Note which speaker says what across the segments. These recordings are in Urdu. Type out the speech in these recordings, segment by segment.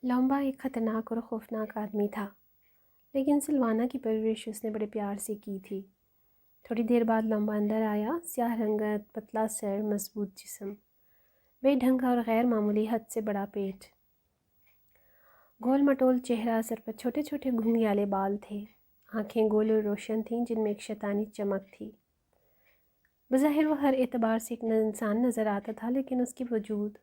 Speaker 1: لومبا ایک خطرناک اور خوفناک آدمی تھا، لیکن سلوانا کی پرورش اس نے بڑے پیار سے کی تھی۔ تھوڑی دیر بعد لومبا اندر آیا، سیاہ رنگت، پتلا سر، مضبوط جسم، بے ڈھنگا اور غیر معمولی حد سے بڑا پیٹ، گول مٹول چہرہ، سر پر چھوٹے چھوٹے گھنگھریالے بال تھے، آنکھیں گول اور روشن تھیں جن میں ایک شیطانی چمک تھی۔ بظاہر وہ ہر اعتبار سے ایک انسان نظر آتا تھا، لیکن اس کے وجود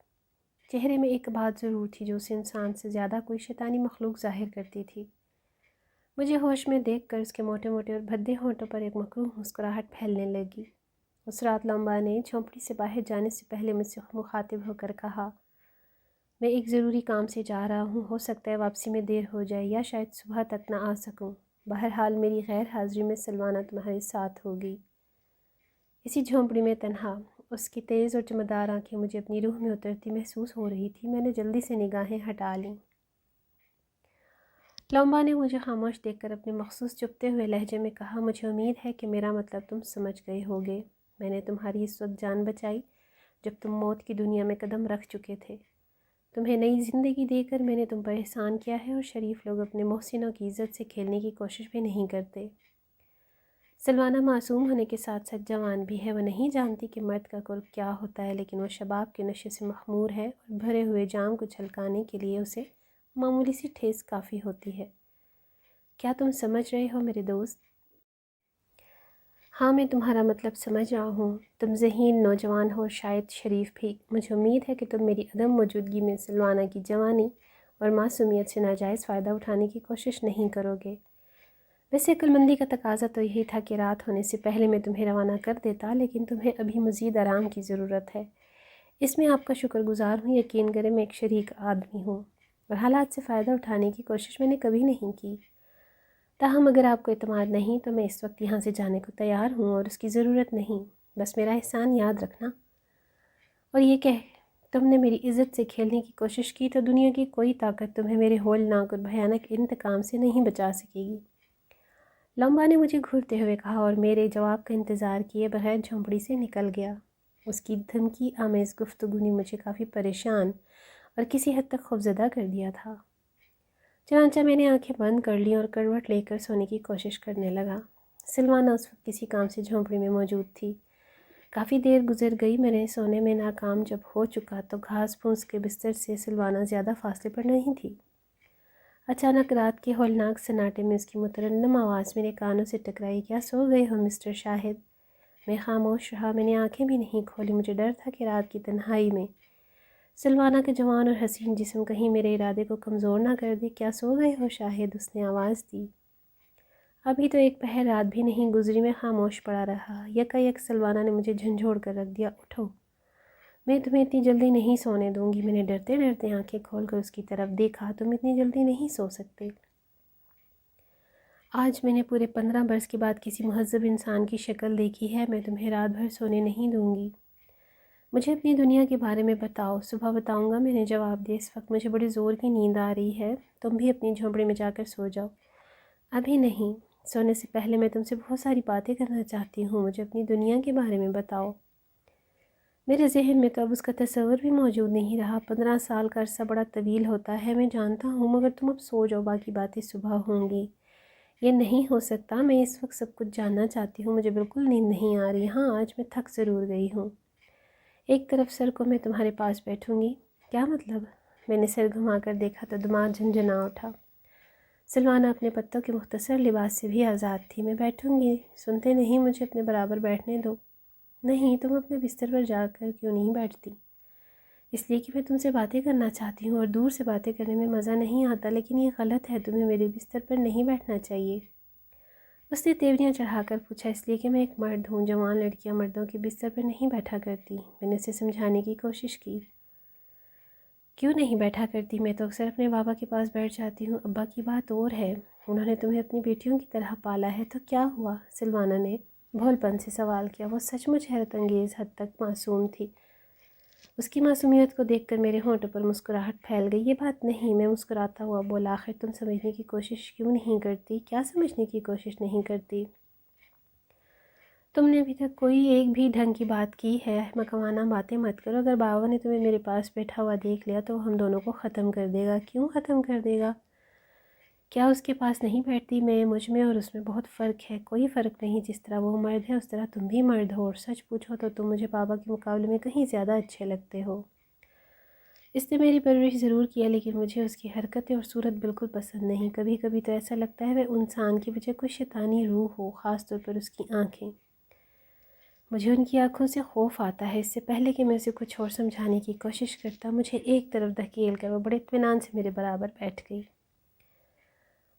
Speaker 1: چہرے میں ایک بات ضرور تھی جو اسے انسان سے زیادہ کوئی شیطانی مخلوق ظاہر کرتی تھی۔ مجھے ہوش میں دیکھ کر اس کے موٹے موٹے اور بھدے ہونٹوں پر ایک مکروہ مسکراہٹ پھیلنے لگی۔ اس رات لومبا نے جھونپڑی سے باہر جانے سے پہلے مجھ سے مخاطب ہو کر کہا، میں ایک ضروری کام سے جا رہا ہوں، ہو سکتا ہے واپسی میں دیر ہو جائے یا شاید صبح تک نہ آ سکوں۔ بہرحال میری غیر حاضری میں سلوانا تمہارے ساتھ ہوگی۔ اسی جھونپڑی میں تنہا، اس کی تیز اور چمکدار آنکھیں مجھے اپنی روح میں اترتی محسوس ہو رہی تھی۔ میں نے جلدی سے نگاہیں ہٹا لیں۔ لومبا نے مجھے خاموش دیکھ کر اپنے مخصوص چپتے ہوئے لہجے میں کہا، مجھے امید ہے کہ میرا مطلب تم سمجھ گئے ہوگے۔ میں نے تمہاری اس وقت جان بچائی جب تم موت کی دنیا میں قدم رکھ چکے تھے۔ تمہیں نئی زندگی دے کر میں نے تم پر احسان کیا ہے، اور شریف لوگ اپنے محسنوں کی عزت سے کھیلنے کی کوشش بھی نہیں کرتے۔ سلوانا معصوم ہونے کے ساتھ ساتھ جوان بھی ہے۔ وہ نہیں جانتی کہ مرد کا قرب کیا ہوتا ہے، لیکن وہ شباب کے نشے سے مخمور ہے اور بھرے ہوئے جام کو چھلکانے کے لیے اسے معمولی سی ٹھیس کافی ہوتی ہے۔ کیا تم سمجھ رہے ہو میرے دوست؟ ہاں، میں تمہارا مطلب سمجھ رہا ہوں۔ تم ذہین نوجوان ہو اور شاید شریف بھی۔ مجھے امید ہے کہ تم میری عدم موجودگی میں سلوانا کی جوانی اور معصومیت سے ناجائز فائدہ اٹھانے کی کوشش نہیں کرو گے۔ ویسے عقلمندی کا تقاضا تو یہی تھا کہ رات ہونے سے پہلے میں تمہیں روانہ کر دیتا، لیکن تمہیں ابھی مزید آرام کی ضرورت ہے۔ اس میں آپ کا شکر گزار ہوں۔ یقین کریں میں ایک شریک آدمی ہوں اور حالات سے فائدہ اٹھانے کی کوشش میں نے کبھی نہیں کی۔ تاہم اگر آپ کو اعتماد نہیں تو میں اس وقت یہاں سے جانے کو تیار ہوں اور اس کی ضرورت نہیں۔ بس میرا احسان یاد رکھنا، اور یہ کہ تم نے میری عزت سے کھیلنے کی کوشش کی تو دنیا کی کوئی طاقت تمہیں میرے ہولناک اور بھیانک انتقام سے نہیں بچا سکے گی۔ لومبا نے مجھے گھورتے ہوئے کہا اور میرے جواب کا انتظار کیے بغیر جھونپڑی سے نکل گیا۔ اس کی دھمکی آمیز گفتگو نے مجھے کافی پریشان اور کسی حد تک خوفزدہ کر دیا تھا۔ چنانچہ میں نے آنکھیں بند کر لیں اور کروٹ لے کر سونے کی کوشش کرنے لگا۔ سلوانا اس وقت کسی کام سے جھونپڑی میں موجود تھی۔ کافی دیر گزر گئی، میں نے سونے میں ناکام جب ہو چکا تو گھاس پھوس کے بستر سے سلوانا زیادہ فاصلے پر نہیں تھی۔ اچانک رات کے ہولناک سناٹے میں اس کی مترنم آواز میرے کانوں سے ٹکرائی، کیا سو گئے ہو مسٹر شاہد؟ میں خاموش رہا، میں نے آنکھیں بھی نہیں کھولی۔ مجھے ڈر تھا کہ رات کی تنہائی میں سلوانا کا جوان اور حسین جسم کہیں میرے ارادے کو کمزور نہ کر دے۔ کیا سو گئے ہو شاہد؟ اس نے آواز دی۔ ابھی تو ایک پہر رات بھی نہیں گزری، میں خاموش پڑا رہا۔ یکا سلوانا نے مجھے جھنجھوڑ کر رکھ دیا، اٹھو، میں تمہیں اتنی جلدی نہیں سونے دوں گی۔ میں نے ڈرتے ڈرتے آنکھیں کھول کر اس کی طرف دیکھا، تم اتنی جلدی نہیں سو سکتے۔ آج میں نے پورے 15 برس کے بعد کسی مہذب انسان کی شکل دیکھی ہے۔ میں تمہیں رات بھر سونے نہیں دوں گی۔ مجھے اپنی دنیا کے بارے میں بتاؤ۔ صبح بتاؤں گا، میں نے جواب دیا۔ اس وقت مجھے بڑی زور کی نیند آ رہی ہے، تم بھی اپنی جھونپڑی میں جا کر سو جاؤ۔ ابھی نہیں، سونے سے پہلے میں تم سے بہت ساری باتیں کرنا چاہتی ہوں۔ مجھے اپنی دنیا کے بارے میں بتاؤ۔ میرے ذہن میں تو اب اس کا تصور بھی موجود نہیں رہا۔ 15 سال کا عرصہ بڑا طویل ہوتا ہے، میں جانتا ہوں، مگر تم اب سو جاؤ، باقی باتیں صبح ہوں گی۔ یہ نہیں ہو سکتا، میں اس وقت سب کچھ جاننا چاہتی ہوں۔ مجھے بالکل نیند نہیں آ رہی۔ ہاں، آج میں تھک ضرور گئی ہوں۔ ایک طرف سر کو میں تمہارے پاس بیٹھوں گی۔ کیا مطلب؟ میں نے سر گھما کر دیکھا تو دماغ جھنجھنا اٹھا۔ سلوانا اپنے پتوں کے مختصر لباس سے بھی آزاد تھی۔ میں بیٹھوں گی، سنتے نہیں، مجھے اپنے برابر بیٹھنے دو۔ نہیں، تم اپنے بستر پر جا کر کیوں نہیں بیٹھتی؟ اس لیے کہ میں تم سے باتیں کرنا چاہتی ہوں، اور دور سے باتیں کرنے میں مزہ نہیں آتا، لیکن یہ غلط ہے، تمہیں میرے بستر پر نہیں بیٹھنا چاہیے۔ اس نے تیوریاں چڑھا کر پوچھا۔ اس لیے کہ میں ایک مرد ہوں، جوان لڑکیاں مردوں کے بستر پر نہیں بیٹھا کرتی۔ میں نے اسے سمجھانے کی کوشش کی۔ کیوں نہیں بیٹھا کرتی؟ میں تو اکثر اپنے بابا کے پاس بیٹھ جاتی ہوں۔ ابا کی بات اور ہے، انہوں نے تمہیں اپنی بیٹیوں کی طرح پالا ہے، تو کیا ہوا؟ سلوانا نے بھول پن سے سوال کیا۔ وہ سچ مچ حیرت انگیز حد تک معصوم تھی۔ اس کی معصومیت کو دیکھ کر میرے ہونٹوں پر مسکراہٹ پھیل گئی۔ یہ بات نہیں، میں مسکراتا ہوا بولا، آخر تم سمجھنے کی کوشش کیوں نہیں کرتی؟ کیا سمجھنے کی کوشش نہیں کرتی؟ تم نے ابھی تک کوئی ایک بھی ڈھنگ کی بات کی ہے؟ احمقانہ باتیں مت کرو. اگر بابا نے تمہیں میرے پاس بیٹھا ہوا دیکھ لیا تو وہ ہم دونوں کو ختم کر دے گا. کیوں ختم کر دے گا؟ کیا اس کے پاس نہیں بیٹھتی میں؟ مجھ میں اور اس میں بہت فرق ہے. کوئی فرق نہیں. جس طرح وہ مرد ہے اس طرح تم بھی مرد ہو، اور سچ پوچھو تو تم مجھے بابا کے مقابلے میں کہیں زیادہ اچھے لگتے ہو. اس نے میری پرورش ضرور کیا، لیکن مجھے اس کی حرکتیں اور صورت بالکل پسند نہیں. کبھی کبھی تو ایسا لگتا ہے وہ انسان کی وجہ کوئی شیطانی روح ہو، خاص طور پر اس کی آنکھیں. مجھے ان کی آنکھوں سے خوف آتا ہے. اس سے پہلے کہ میں اسے کچھ اور سمجھانے کی کوشش کرتا، مجھے ایک طرف دھکیل کر وہ بڑے اطمینان سے میرے برابر بیٹھ گئی.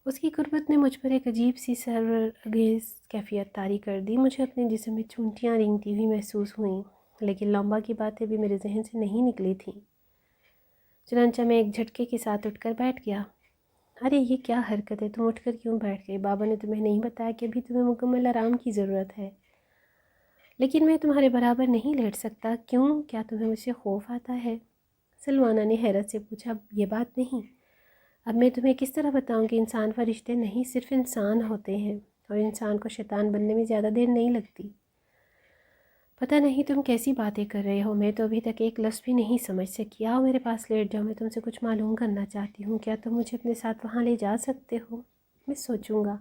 Speaker 1: اس کی قربت نے مجھ پر ایک عجیب سی سرانگیز کیفیت طاری کر دی. مجھے اپنے جسم میں چونٹیاں رینگتی ہوئی محسوس ہوئیں، لیکن لمبا کی باتیں بھی میرے ذہن سے نہیں نکلی تھیں. چنانچہ میں ایک جھٹکے کے ساتھ اٹھ کر بیٹھ گیا. ارے یہ کیا حرکت ہے؟ تم اٹھ کر کیوں بیٹھ گئی؟ بابا نے تمہیں نہیں بتایا کہ ابھی تمہیں مکمل آرام کی ضرورت ہے؟ لیکن میں تمہارے برابر نہیں لیٹ سکتا. کیوں؟ کیا تمہیں مجھ سے خوف آتا ہے؟ سلوانا نے حیرت سے پوچھا. یہ بات نہیں. اب میں تمہیں کس طرح بتاؤں کہ انسان فرشتے نہیں، صرف انسان ہوتے ہیں، اور انسان کو شیطان بننے میں زیادہ دیر نہیں لگتی. پتہ نہیں تم کیسی باتیں کر رہے ہو. میں تو ابھی تک ایک لفظ بھی نہیں سمجھ سکی. آؤ میرے پاس لیٹ جاؤ. میں تم سے کچھ معلوم کرنا چاہتی ہوں. کیا تم مجھے اپنے ساتھ وہاں لے جا سکتے ہو؟ میں سوچوں گا.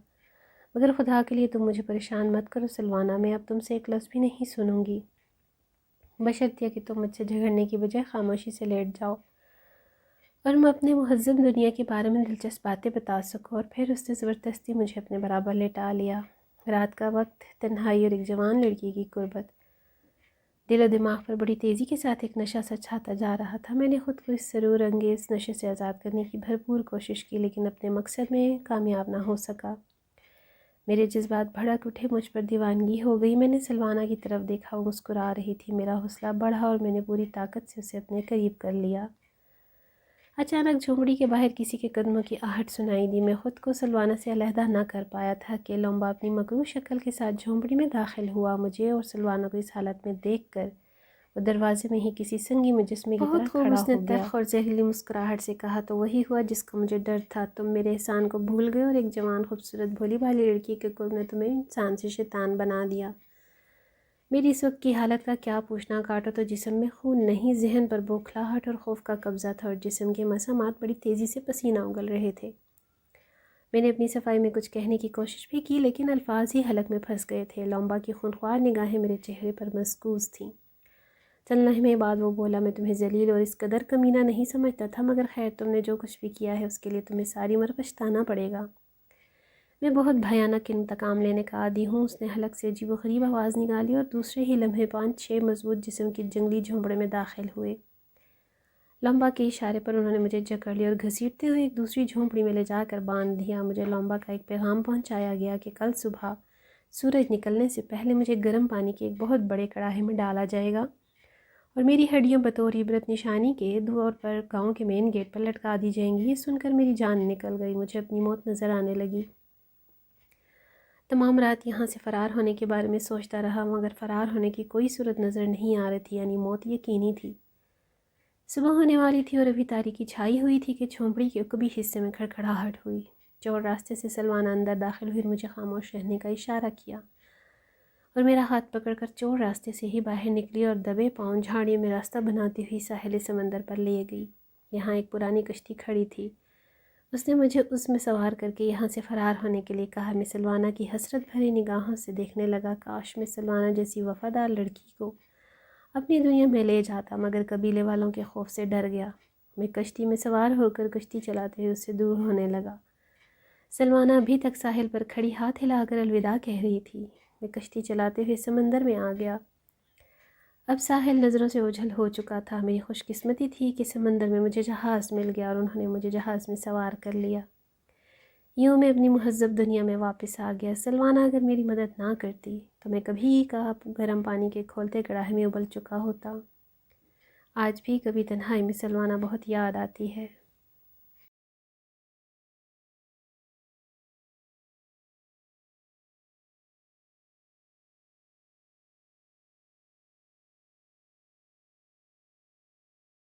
Speaker 1: مگر خدا کے لیے تم مجھے پریشان مت کرو سلوانا. میں اب تم سے ایک لفظ بھی نہیں سنوں گی، بشرطیہ کہ تم مجھ سے جھگڑنے کی بجائے خاموشی سے لیٹ جاؤ اور میں اپنے مہذب دنیا کے بارے میں دلچسپ باتیں بتا سکوں. اور پھر اس نے زبردستی مجھے اپنے برابر لیٹا لیا. رات کا وقت، تنہائی اور ایک جوان لڑکی کی قربت. دل و دماغ پر بڑی تیزی کے ساتھ ایک نشہ سا چھاتا جا رہا تھا. میں نے خود کو اس سرور انگیز نشے سے آزاد کرنے کی بھرپور کوشش کی، لیکن اپنے مقصد میں کامیاب نہ ہو سکا. میرے جذبات بھڑک اٹھے، مجھ پر دیوانگی ہو گئی. میں نے سلوانا کی طرف دیکھا، وہ مسکرا رہی تھی. میرا حوصلہ بڑھا اور میں نے پوری طاقت سے اسے اپنے قریب کر لیا. اچانک جھونپڑی کے باہر کسی کے قدموں کی آہٹ سنائی دی. میں خود کو سلوانا سے علیحدہ نہ کر پایا تھا کہ لمبا اپنی مکروہ شکل کے ساتھ جھونپڑی میں داخل ہوا. مجھے اور سلوانا کو اس حالت میں دیکھ کر وہ دروازے میں ہی کسی سنگی مجسمے کی طرح کھڑا ہو گیا. اس نے تلخ اور زہریلی مسکراہٹ سے کہا. تو وہی ہوا جس کا مجھے ڈر تھا. تم میرے احسان کو بھول گئے اور ایک جوان خوبصورت بھولی بھالی لڑکی کے قرب نے تمہیں انسان سے شیطان بنا دیا. میری اس وقت کی حالت کا کیا پوچھنا. کاٹو تو جسم میں خون نہیں، ذہن پر بوکھلاہٹ اور خوف کا قبضہ تھا، اور جسم کے مسامات بڑی تیزی سے پسینہ اگل رہے تھے. میں نے اپنی صفائی میں کچھ کہنے کی کوشش بھی کی، لیکن الفاظ ہی حلق میں پھنس گئے تھے. لمبا کی خونخوار نگاہیں میرے چہرے پر مرکوز تھیں. چند لمحے بعد وہ بولا. میں تمہیں ذلیل اور اس قدر کمینہ نہیں سمجھتا تھا، مگر خیر تم نے جو کچھ بھی کیا ہے اس کے لیے تمہیں ساری عمر پچھتانا پڑے گا. میں بہت بھیانک انتقام لینے کا عادی ہوں. اس نے حلق سے عجیب و غریب آواز نکالی اور دوسرے ہی لمحے 5-6 مضبوط جسم کی جنگلی جھونپڑے میں داخل ہوئے. لمبا کے اشارے پر انہوں نے مجھے جکڑ لیا اور گھسیٹتے ہوئے ایک دوسری جھونپڑی میں لے جا کر باندھ دیا. مجھے لمبا کا ایک پیغام پہنچایا گیا کہ کل صبح سورج نکلنے سے پہلے مجھے گرم پانی کے ایک بہت بڑے کڑاہے میں ڈالا جائے گا اور میری ہڈیاں بطور عبرت نشانی کے دور پر گاؤں کے مین گیٹ پر لٹکا دی جائیں گی. یہ سن کر میری جان نکل گئی. مجھے اپنی موت نظر آنے لگی. تمام رات یہاں سے فرار ہونے کے بارے میں سوچتا رہا، مگر فرار ہونے کی کوئی صورت نظر نہیں آ رہی تھی. یعنی موت یقینی تھی. صبح ہونے والی تھی اور ابھی تاریکی چھائی ہوئی تھی کہ جھونپڑی کے عقبی حصے میں کھڑکھڑاہٹ ہوئی. چور راستے سے سلوانا اندر داخل ہوئی اور مجھے خاموش رہنے کا اشارہ کیا، اور میرا ہاتھ پکڑ کر چور راستے سے ہی باہر نکلی اور دبے پاؤں جھاڑیوں میں راستہ بناتی ہوئی ساحل سمندر پر لے گئی. یہاں ایک پرانی کشتی کھڑی تھی. اس نے مجھے اس میں سوار کر کے یہاں سے فرار ہونے کے لیے کہا. میں سلوانا کی حسرت بھری نگاہوں سے دیکھنے لگا. کاش میں سلوانا جیسی وفادار لڑکی کو اپنی دنیا میں لے جاتا، مگر قبیلے والوں کے خوف سے ڈر گیا. میں کشتی میں سوار ہو کر کشتی چلاتے ہوئے اس سے دور ہونے لگا. سلوانا ابھی تک ساحل پر کھڑی ہاتھ ہلا کر الوداع کہہ رہی تھی. میں کشتی چلاتے ہوئے سمندر میں آ گیا. اب ساحل نظروں سے اوجھل ہو چکا تھا. میری خوش قسمتی تھی کہ سمندر میں مجھے جہاز مل گیا اور انہوں نے مجھے جہاز میں سوار کر لیا. یوں میں اپنی مہذب دنیا میں واپس آ گیا. سلوانا اگر میری مدد نہ کرتی تو میں کبھی کا گرم پانی کے کھولتے کڑاہے میں ابل چکا ہوتا. آج بھی کبھی تنہائی میں سلوانا بہت یاد آتی ہے.